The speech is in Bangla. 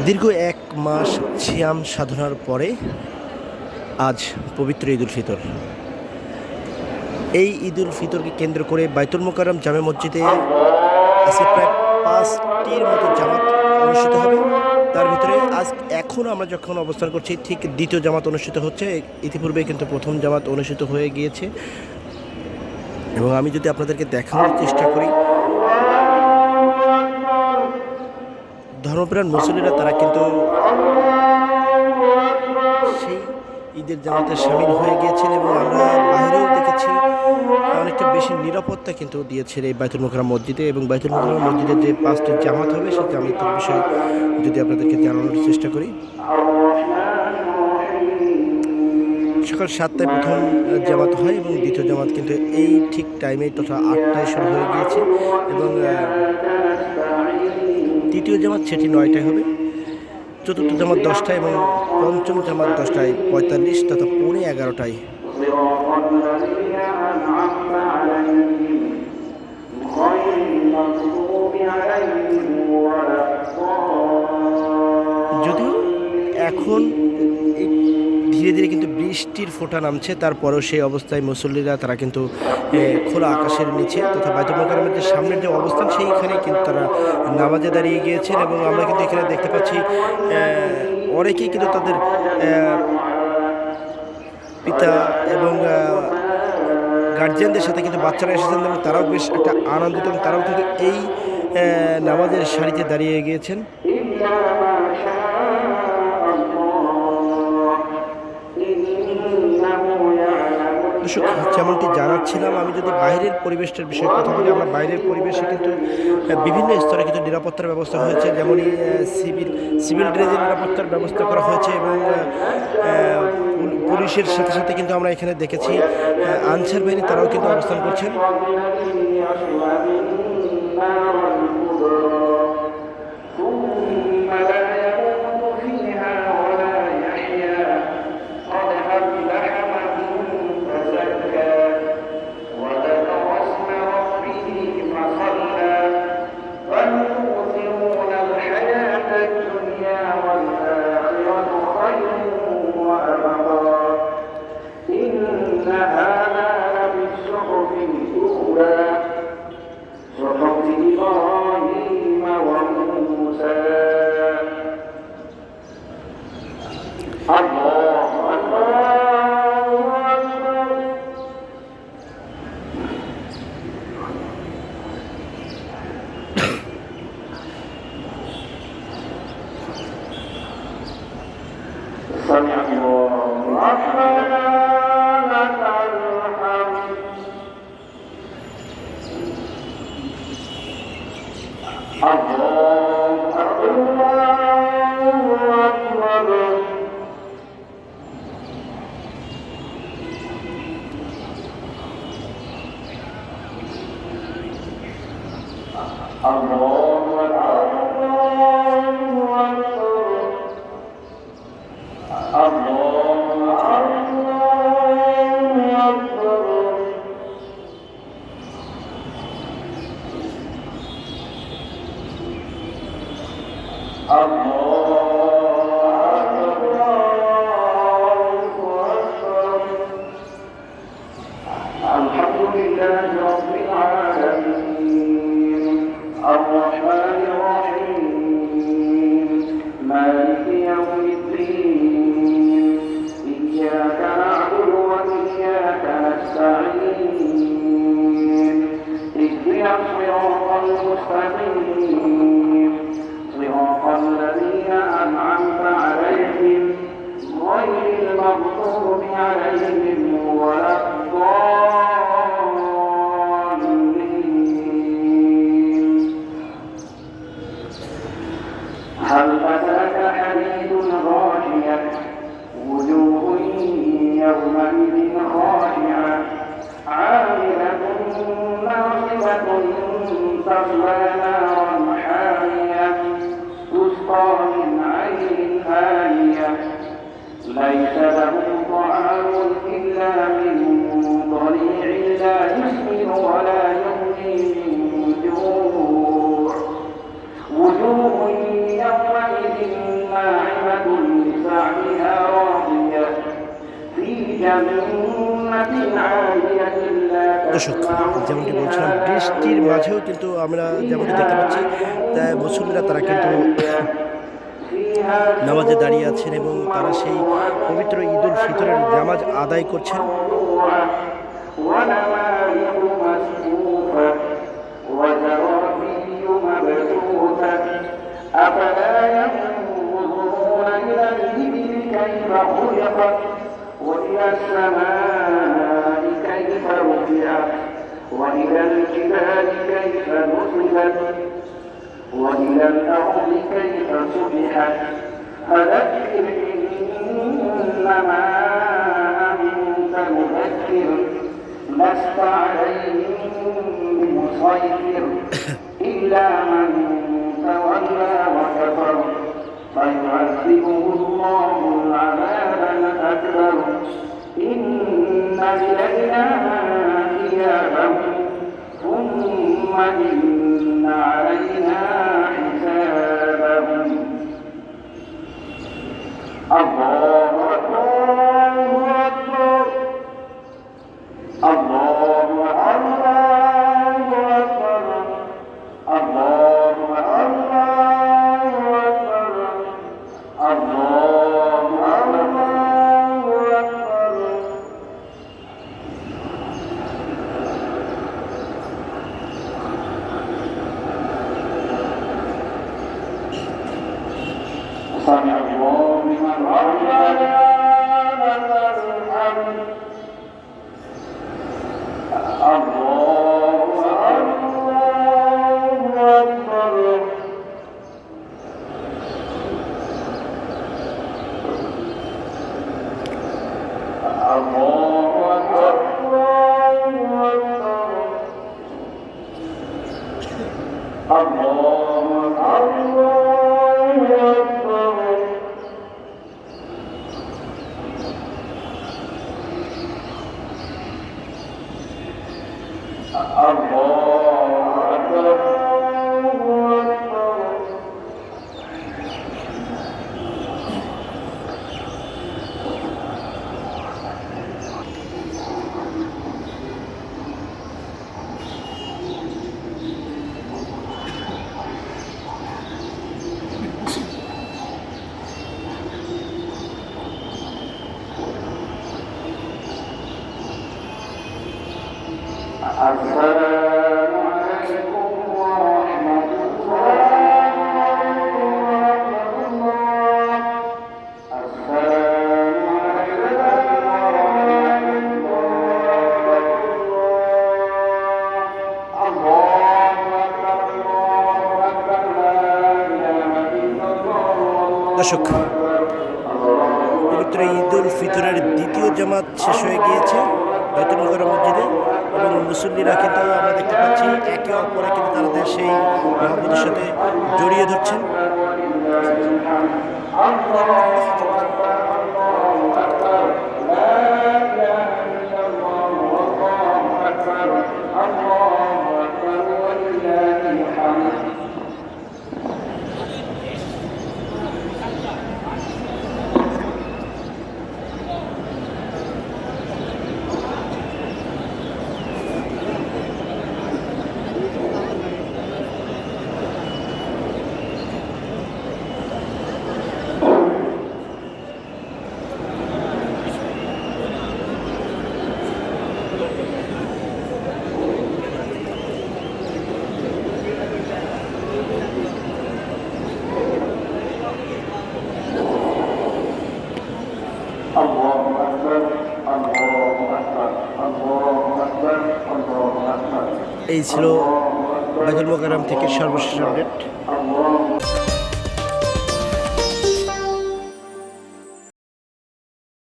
দীর্ঘ ১ মাস সিয়াম সাধনার পরে আজ পবিত্র ঈদুল ফিতর। এই ঈদুল ফিতরকে কেন্দ্র করে বাইতুল মোকাররম জামে মসজিদে আজকে প্রায় ৫টির মতো জামাত অনুষ্ঠিত হবে। তার ভিতরে এখন আমরা যখন অবস্থান করছি ঠিক দ্বিতীয় জামাত অনুষ্ঠিত হচ্ছে। ইতিপূর্বে কিন্তু প্রথম জামাত অনুষ্ঠিত হয়ে গিয়েছে এবং আমি যদি আপনাদেরকে দেখানোর চেষ্টা করি, ধর্মপ্রাণ মুসল্লিরা তারা কিন্তু সেই ঈদের জামাতে শামিল হয়ে গিয়েছেন এবং আমরা বাইরেও দেখেছি অনেকটা বেশি নিরাপত্তা কিন্তু দিয়েছে এই বাইতুল মোকাররম মসজিদে। এবং বাইতুল মোকাররম মসজিদে যে ৫টি জামাত হবে সেই জামাতের বিষয়ে যদি আপনাদেরকে জানানোর চেষ্টা করি, সকাল ৭টায় প্রথম জামাত হয় এবং দ্বিতীয় জামাত কিন্তু এই ঠিক টাইমে তথা ৮টায় শুরু হয়ে গিয়েছে এবং তৃতীয় জামাত সেটি ৯টায় হবে, চতুর্থ জামাত ১০টায় এবং পঞ্চম জামাত ১০টায় ৪৫ তথা পৌনে ১১টায়। যদিও এখন ধীরে ধীরে কিন্তু বৃষ্টির ফোঁটা নামছে, তারপরেও সেই অবস্থায় মুসল্লিরা তারা কিন্তু খোলা আকাশের নিচে তথা বাইতুল মোকাররমের যে সামনের যে অবস্থান সেইখানে কিন্তু তারা নামাজে দাঁড়িয়ে গিয়েছেন এবং আমরা কিন্তু এখানে দেখতে পাচ্ছি অনেকেই কিন্তু তাদের পিতা এবং গার্জিয়ানদের সাথে কিন্তু বাচ্চারা এসেছেন এবং তারাও বেশ একটা আনন্দিত এবং তারাও কিন্তু এই নামাজের সারিতে দাঁড়িয়ে গিয়েছেন। যেমনটি জানাচ্ছিলাম, আমি যদি বাইরের পরিবেশটার বিষয়ে কথা বলি, আমরা বাইরের পরিবেশে কিন্তু বিভিন্ন স্তরে কিন্তু নিরাপত্তার ব্যবস্থা হয়েছে। যেমনই সিভিল ড্রেসের নিরাপত্তার ব্যবস্থা করা হয়েছে এবং পুলিশের সাথে সাথে কিন্তু আমরা এখানে দেখেছি আনসার বাহিনী তারাও কিন্তু অবস্থান করছেন। ليس لهم طعام إلا من ضريع لا يسمن ولا يغني من جوع وجوه يومئذ جنة عالية لا দর্শক, যেমনটি বলছিলাম, বৃষ্টির মাঝেও কিন্তু আমরা যেমনটি দেখতে পাচ্ছি তাই মুসল্লিরা তারা কিন্তু নামাজে দাঁড়িয়ে আছেন এবং তারা সেই পবিত্র ঈদ উল ফিতরের নামাজ আদায় করছেন। ونمارق مصفوفة وزرابي مبثوثة أفلا ينظرون إلى الإبل كيف خلقت وإلى السماء كيف رفعت وإلى الجبال كيف نصبت وإلى الأرض كيف سطحت فذكر إنما أنت مذكر لست عليهم بمسيطر إلا من تولى وكفر فيعذبه الله العذاب الأكبر إن إلينا إيابهم ثم إن علينا حسابهم الله أكبر الله أكبر الله أكبر الله أكبر سمع الله لمن حمده السلام عليكم ورحمة الله السلام عليكم ورحمة الله الله أكبر الله أكبر لا إله إلا الله দর্শক, পবিত্র ঈদ উল ফিতরের দ্বিতীয় জামাত শেষ হয়ে গিয়েছে বাইতুল মুকাররম মসজিদে এবং মুসল্লিরা কিন্তু আমরা দেখতে পাচ্ছি একে অপরে কিন্তু তাদের সেই মহব্বতের সাথে জড়িয়ে ধরছেন। এই ছিল বাইতুল মুকাররম থেকে সর্বশেষ আপডেট।